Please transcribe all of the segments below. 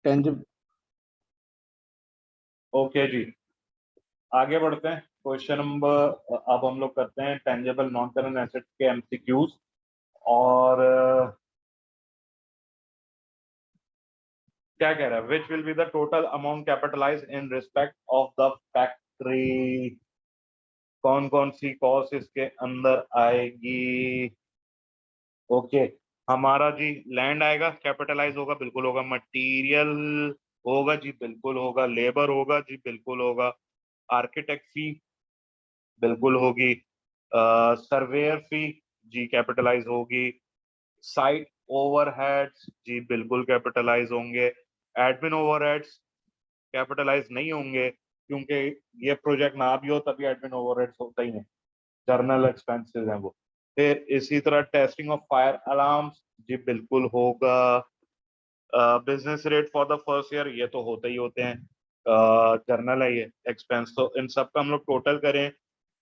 Tangible. Okay जी, आगे बढ़ते हैं। क्वेश्चन नंबर अब हम लोग करते हैं टेंजिबल नॉन करंट एसेट के एमसीक्यूज। और क्या कह रहा है, which will be the total amount capitalise in respect of the factory. कौन कौन सी कॉस्ट इसके अंदर आएगी। ओके, हमारा जी लैंड आएगा, कैपिटलाइज होगा, बिल्कुल होगा। मटेरियल होगा जी, बिल्कुल होगा। लेबर होगा जी, बिल्कुल होगा। आर्किटेक्ट फी बिल्कुल होगी। सर्वेयर फी जी कैपिटलाइज होगी। साइट ओवरहेड्स जी बिल्कुल कैपिटलाइज होंगे। एडमिन ओवरहेड्स कैपिटलाइज नहीं होंगे, क्योंकि ये प्रोजेक्ट ना भी हो तभी एडमिन ओवरहेड्स होता ही है, जर्नल एक्सपेंसेस हैं वो। फिर इसी तरह टेस्टिंग ऑफ फायर अलार्म्स जी बिल्कुल होगा। Business rate for the first year ये तो होते ही होते हैं, जर्नल है ये एक्सपेंस। तो इन सब का हम लोग टोटल करें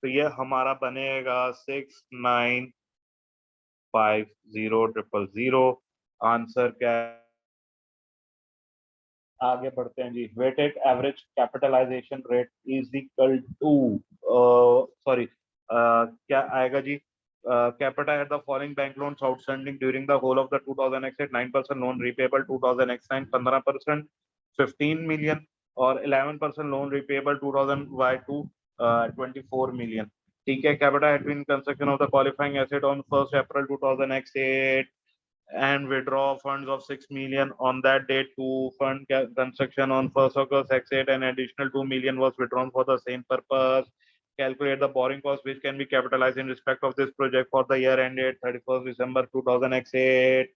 तो ये हमारा बनेगा 6,950,000। आंसर क्या है? आगे बढ़ते हैं जी। Weighted average capitalisation rate is equal to, sorry, क्या आएगा जी। Capita at the following bank loans outstanding during the whole of the 2008 9% loan repayable 2009 15%, 15 million. और 11% लोन रिपेबल 2000Y2 24 मिलियन। ठीक है, Capita had been construction of the qualifying asset on 1st April 2008 and withdraw funds of 6 million on that date to fund construction on 1st August X8. An additional 2 million was withdrawn for the same purpose. Calculate the borrowing cost which can be capitalized in respect of this project for the year ended 31st December 2008।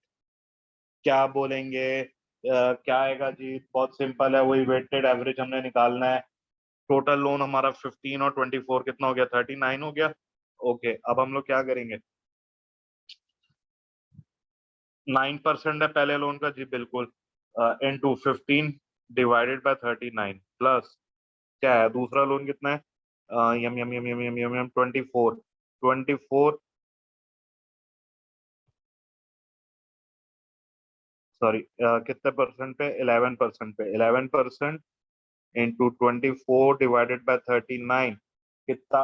क्या बोलेंगे? क्या आएगा जी? बहुत simple है, वही weighted average हमने निकालना है। टोटल लोन हमारा 15 और 24 कितना हो गया? 39 हो गया। ओके, अब हम लोग क्या करेंगे? 9% है पहले लोन का जी, बिल्कुल। इनटू 15 डिवाइडेड बाय 39 प्लस क्या है दूसरा लोन कितना है? यम यम यम यम यम यम यम 24 24, सॉरी, कितने परसेंट पे? 11% पे। 11% इंटू 24 डिवाइडेड बाय 39 कितना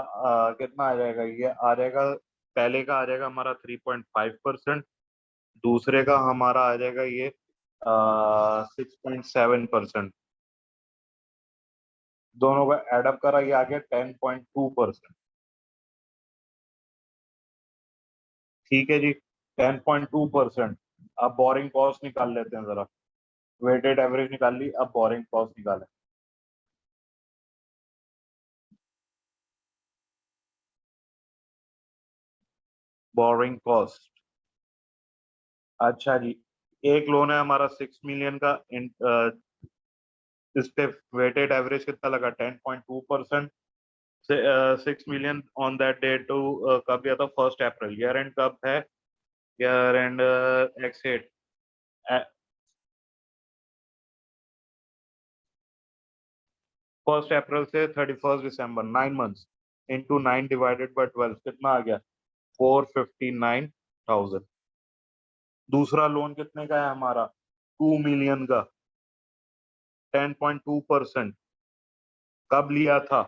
कितना आ जाएगा? ये आ जाएगा, पहले का आ जाएगा हमारा 3.5%, दूसरे का हमारा आ जाएगा ये 6.7%। दोनों का एडअप करा, ये आ गया 10.2%। ठीक है जी, 10.2%। अब बोरिंग कॉस्ट निकाल लेते हैं जरा। वेटेड एवरेज निकाल ली, अब बोरिंग कॉस्ट निकालें। बोरिंग कॉस्ट, अच्छा जी, एक लोन है हमारा 6 मिलियन का। इस पे वेटेड एवरेज कितना लगा? 10.2%। 6 million on that day two, कब गया था? 1 अप्रैल। ईयर एंड कब है? ईयर एंड एक्सेट 1 अप्रैल से 31 दिसंबर, 9 मंथ्स। इंटू 9 डिवाइडेड बाई 12 कितना आ गया? 459,000। दूसरा लोन कितने का है हमारा? 2 मिलियन का, 10.2%। कब लिया था?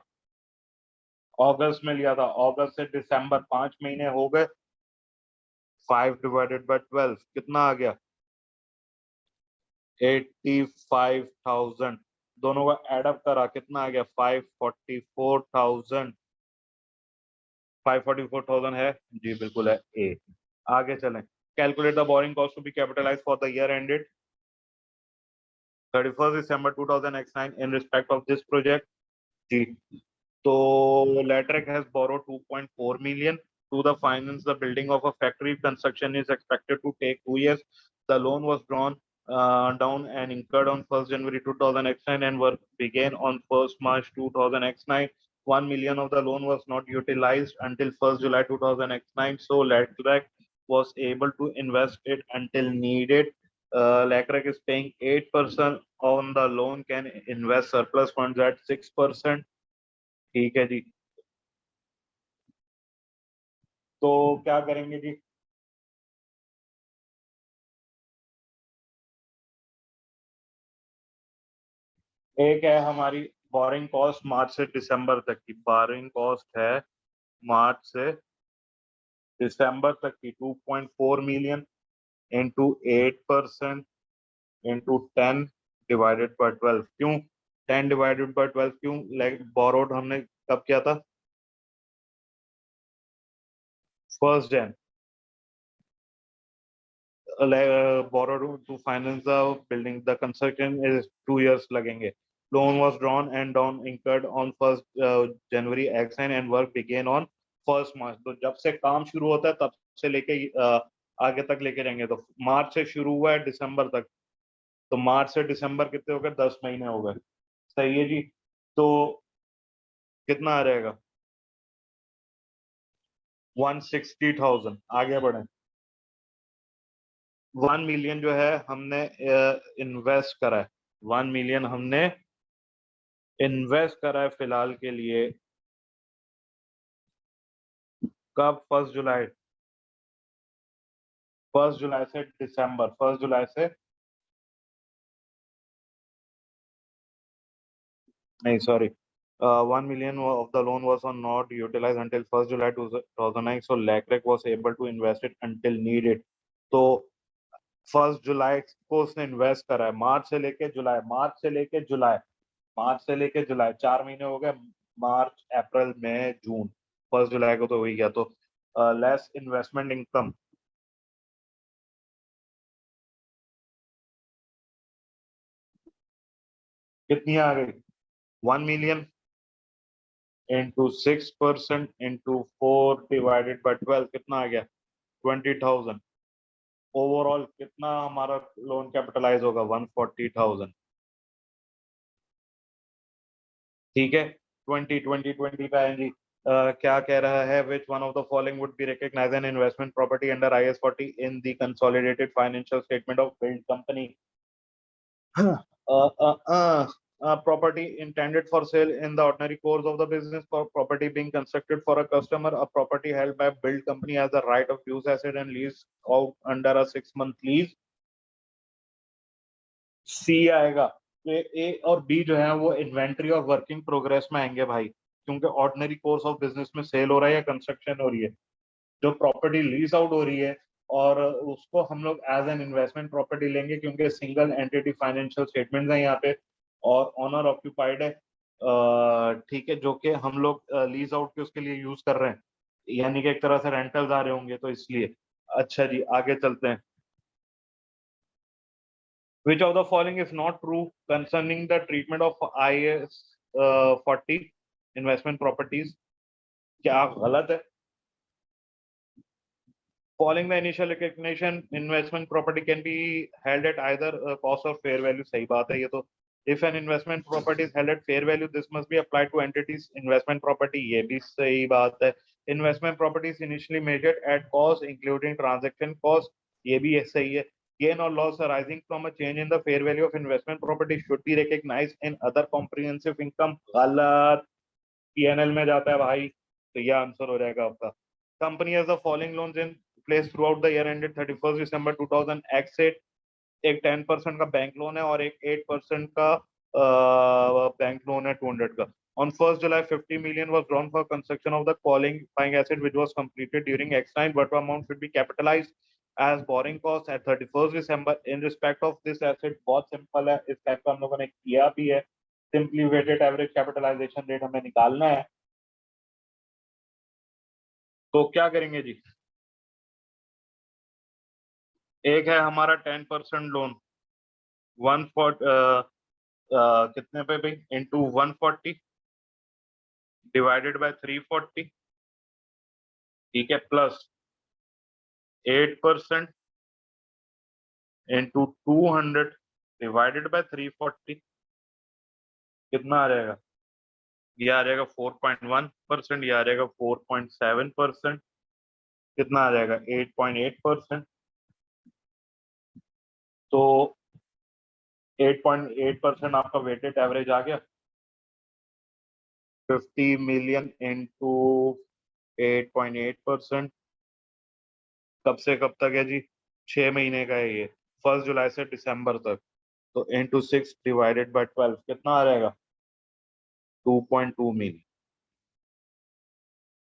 अगस्त में लिया था। अगस्त से दिसंबर 5 महीने हो गए। 5 डिवाइडेड बाई 12 कितना आ गया? 85,000। दोनों का एडअप करा कितना आ गया? 544,000। 544,000 है जी, बिल्कुल है ए। आगे चलें। Calculate the boring cost to be capitalise for the year ended 31 December 2009 in respect of this project जी। तो Latrec has borrowed 2.4 million to the finance the building of a factory. Construction is expected to take 2 years. The loan was drawn down and incurred on 1st January 2009 and work began on 1st March 2009. 1 million of the loan was not utilized until 1st July 2009. So Latrec was able to invest it until needed. Latrec is paying 8% on the loan, can invest surplus funds at 6%। ठीक है जी, तो क्या करेंगे जी? एक है हमारी borrowing cost मार्च से दिसंबर तक की, बोरिंग कॉस्ट है मार्च से दिसंबर तक की 2.4 million into 8% into 10 divided by 12। क्यों 10 डिवाइडेड बाय 12? क्यों? लाइक बोरोड हमने कब किया था? 1 Jan, borrowed to finance the building. The construction is 2 years लगेंगे. Loan was drawn and down incurred on 1 January exine and work began on 1 March. तो जब से काम शुरू होता है तब से लेके आगे तक लेके जाएंगे। तो मार्च से शुरू हुआ है दिसंबर तक, तो मार्च से दिसंबर कितने हो गए? 10 महीने हो गए। सही है जी। तो कितना आ जाएगा? 160,000। आगे बढ़े। 1 मिलियन जो है हमने इन्वेस्ट करा है, 1 मिलियन हमने इन्वेस्ट करा है फिलहाल के लिए। कब? 1 जुलाई। 1 जुलाई से दिसंबर, 1 जुलाई से नहीं, sorry, 1 million of the loan was on not utilized until 1 July 2009, so LACREC was able to invest it until needed। तो 1 जुलाई को उसने इन्वेस्ट करा है, मार्च से लेके जुलाई, मार्च से लेके जुलाई, मार्च से लेके जुलाई 4 महीने हो गए। मार्च, अप्रैल, मई, जून, 1 जुलाई को तो हो ही गया। तो लेस इन्वेस्टमेंट इनकम कितनी आ गई? 1 million into 6% into 4 divided by 12 कितना आ गया? 20,000। ओवरऑल कितना हमारा लोन कैपिटलाइज होगा? 140,000। ठीक है। 20 का है जी। क्या कह रहा है? Which one of the following would be recognised an investment property under IAS 40 in the consolidated financial statement of build company? Property intended for sale in the ordinary course of the business, for property being constructed for a customer, a property held by a build company has the right of use asset and lease out under a 6 month lease। सी आएगा। तो ए और B जो है वो inventory और working progress में आएंगे भाई, क्योंकि ऑर्डिनरी कोर्स ऑफ बिजनेस में सेल हो रहा है या कंस्ट्रक्शन हो रही है। जो प्रॉपर्टी लीज आउट हो रही है और उसको हम लोग एज एन इन्वेस्टमेंट प्रॉपर्टी लेंगे, क्योंकि सिंगल एंटिटी फाइनेंशियल स्टेटमेंट है यहाँ पे और ऑनर ऑक्यूपाइड है। ठीक है, जो कि हम लोग लीज आउट के उसके लिए यूज कर रहे हैं, यानी कि एक तरह से रेंटल्स आ रहे होंगे, तो इसलिए। अच्छा जी, आगे चलते हैं। Which of the following is not true concerning the treatment of IAS 40 investment properties? क्या गलत है? Following the initial recognition, investment property can be held at either cost or fair value। सही बात है ये तो। If an investment property is held at fair value, this must be applied to entities investment property। ये भी सही बात है। Investment property is initially measured at cost including transaction cost। ये भी सही है। Gain or loss arising from a change in the fair value of investment property should be recognized in other comprehensive income। गलत। PNL में जाता है भाई, तो ये आंसर हो जाएगा आपका। Company has the following loans in place throughout the year ended 31st December 2000। एक्सेट एक 10% का बैंक लोन है और एक 8% का बैंक लोन है 200 का। On 1st July 50 million was drawn for construction of the qualifying asset which was completed during X time, but amount should be capitalized as borrowing cost at 31st December in respect of this asset। बहुत simple है, इस type का हम लोगों ने किया भी है। Simply weighted average capitalisation rate हमें निकालना है, तो क्या करेंगे जी? एक है हमारा 10% लोन, 140 कितने पे भाई? Into 140 divided by 340। ठीक है, प्लस 8% इंटू 200 डिवाइडेड बाय 340। कितना आ जाएगा? ये आ जाएगा 4.1%, ये आ जाएगा 4.7%, कितना आ जाएगा? 8.8%। तो 8.8% आपका वेटेड एवरेज आ गया। 50 मिलियन इंटू 8.8%, कब से कब तक है जी? 6 महीने का है ये, 1 जुलाई से दिसंबर तक। तो इंटू 6 डिवाइडेड बाय 12 कितना आ जाएगा? 2.2 मिली।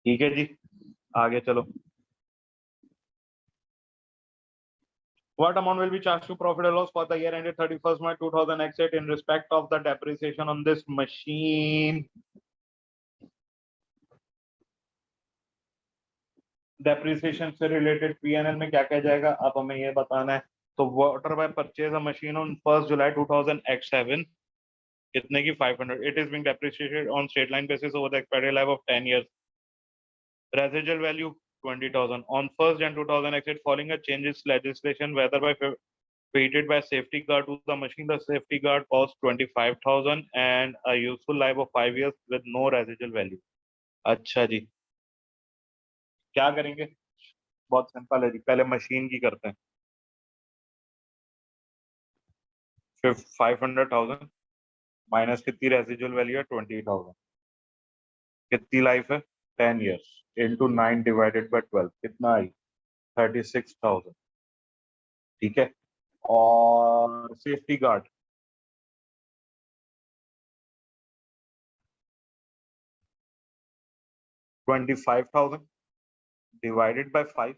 ठीक है जी, आगे चलो। What amount will be charged to profit or loss for the year ended 31st March 2008 in respect of the depreciation on this machine? Depreciation से related P&L में क्या क्या जाएगा, अब हमें ये बताना है। तो water by purchase a machine on 1st July 2007 कितने की? 500. It is being depreciated on straight line basis over the expiry life of 10 years. Residual value 20,000. On 1st Jan 2008, following a changes legislation, whether by fitted by safety guard to the machine, the safety guard costs 25,000 and a useful life of 5 years with no residual value. अच्छा जी, क्या करेंगे? बहुत simple है जी, पहले machine की करते हैं। फिर 500,000 माइनस कितनी रेसिजुअल वैल्यू है? 20,000। कितनी लाइफ है? 10 years इंटू 9 डिवाइडेड बाय 12 कितना आई? 36,000। ठीक है, और safety guard 25,000 divided by 5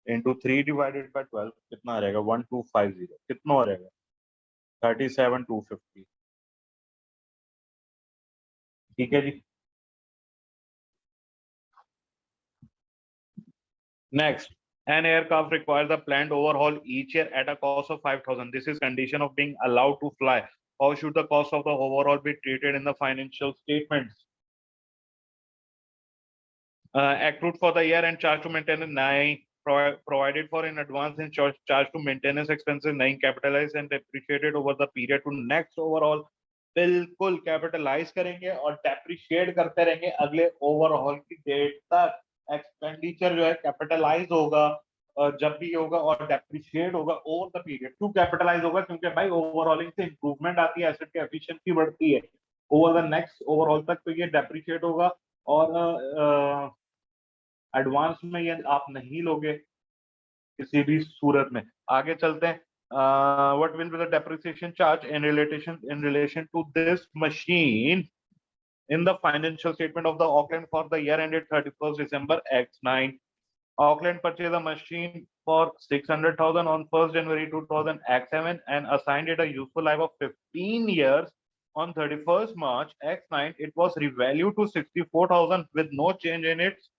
into 3 divided by 12 कितना आ जाएगा? 1250। कितना हो जाएगा? 37,250। ठीक है जी। Next, an aircraft requires a planned overhaul each year at a cost of 5,000. This is condition of being allowed to fly. How should the cost of the overhaul be treated in the financial statements? Accrued for the year and charge to maintenance 9, provided for in advance and charge to maintenance expenses 9, capitalized and depreciated over the period to next overhaul. बिल्कुल capitalise करेंगे और depreciate करते रहेंगे अगले overall की date तक। Expenditure जो है कैपिटलाइज होगा जब भी होगा और डेप्रिशिएट होगा ओवर द पीरियड। क्यों कैपिटलाइज होगा? क्योंकि भाई ओवरऑलिंग से इंप्रूवमेंट आती है, एसेट की एफिशिएंसी बढ़ती है ओवर द नेक्स्ट ओवरऑल तक, तो ये डेप्रिशिएट होगा। और एडवांस में ये आप नहीं लोगे किसी भी सूरत में। आगे चलते हैं। What will be the depreciation charge in relation to this machine in the financial statement of the Auckland for the year ended 31st December X9? Auckland purchased a machine for 600,000 on 1st January 2000 X7 and assigned it a useful life of 15 years. On 31st March X9, it was revalued to 64,000 with no change in its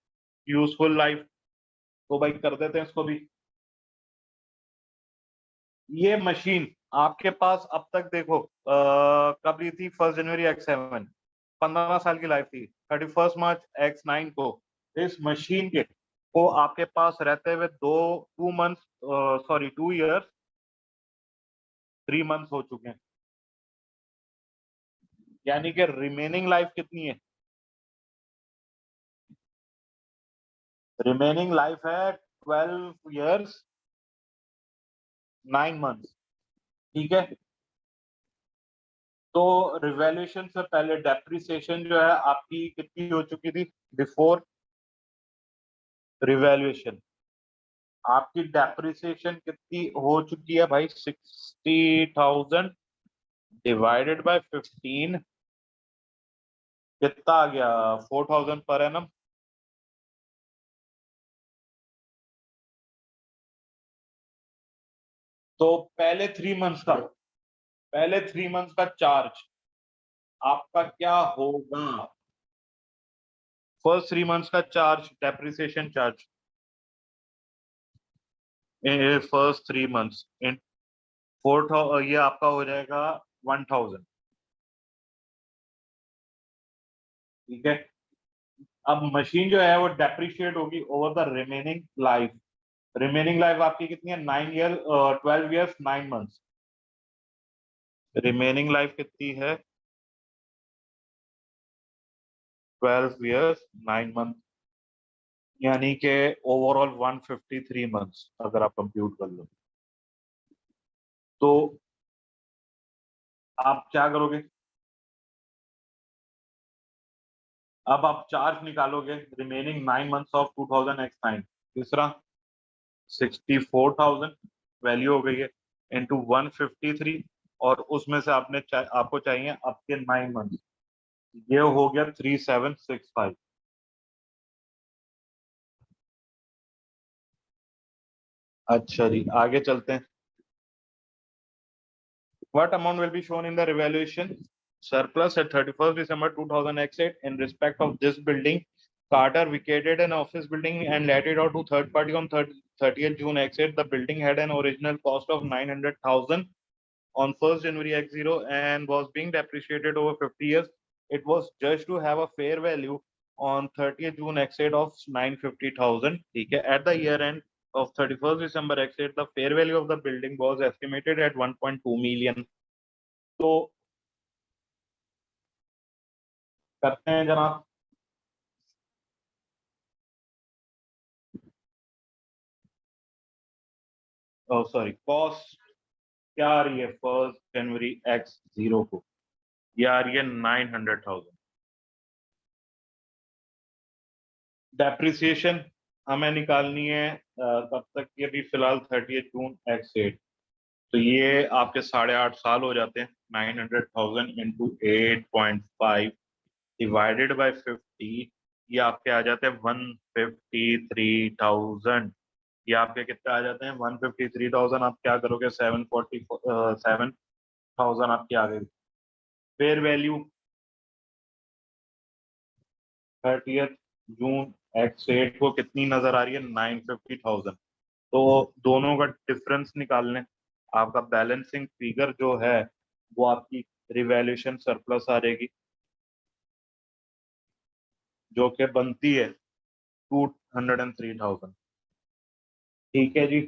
useful life. तो भाई कर देते हैं इसको भी। ये machine आपके पास अब तक देखो कब ली थी? 1 जनवरी X7, 15 साल की लाइफ थी। 31 मार्च X9 को इस मशीन के को आपके पास रहते हुए 2 years 3 months हो चुके हैं। यानी कि रिमेनिंग लाइफ कितनी है? रिमेनिंग लाइफ है 12 years 9 months। ठीक है, तो रिवैल्यूएशन से पहले डेप्रिसिएशन जो है आपकी कितनी हो चुकी थी? बिफोर रिवैल्यूएशन आपकी डेप्रिसिएशन कितनी हो चुकी है भाई? 60,000 डिवाइडेड बाय 15 कितना आ गया? 4,000 पर एनम। तो पहले 3 मंथ्स का चार्ज आपका क्या होगा? फर्स्ट 3 मंथ्स का charge, depreciation charge first 3 months in 4,000 ये आपका हो जाएगा 1,000। ठीक है, अब मशीन जो है वो डेप्रिशिएट होगी over the remaining life. Remaining life आपकी कितनी है? 12 years 9 months। रिमेनिंग लाइफ कितनी है? 12 years 9 months, यानी कि ओवरऑल 153 months अगर आप कंप्यूट कर लो। तो आप क्या करोगे? अब आप चार्ज निकालोगे रिमेनिंग 9 months ऑफ 2000 X9। तीसरा 64,000 वैल्यू हो गई है। इंटू 153 और उसमें से आपको चाहिए आपके 9 मंथ, ये हो गया 3765। अच्छा जी, आगे चलते हैं। What amount will be shown in the revaluation surplus at 31st December 2008 in respect of this building? Carter vacated an office building and let it out to third party on 30th June X8. The building had an original cost of 900,000 on 1st January X0 and was being depreciated over 50 years. It was judged to have a fair value on 30th June X8 of 950,000. Okay. At the year end of 31st December X8, the fair value of the building was estimated at 1.2 million. तो करते हैं जनाब। Sorry, cost क्या आ रही है 1 जनवरी X0 को? ये आ रही है 900,000। डेप्रिसिएशन हमें निकालनी है तब तक ये भी फिलहाल 30th June X8, तो ये आपके 8.5 साल हो जाते हैं। 900,000 इंटू 8.5 डिवाइडेड बाय 50, ये आपके आ जाते हैं 153,000। ये आपके कितने आ जाते हैं 153,000। आप क्या करोगे 747,000 आपके आ गए। Fair value 30th June X8 को कितनी नजर आ रही है 950,000। तो दोनों का डिफरेंस निकाल लें। आपका बैलेंसिंग फिगर जो है वो आपकी रिवैल्यूएशन सरप्लस आ जाएगी, जो कि बनती है 203,000। ठीक है जी।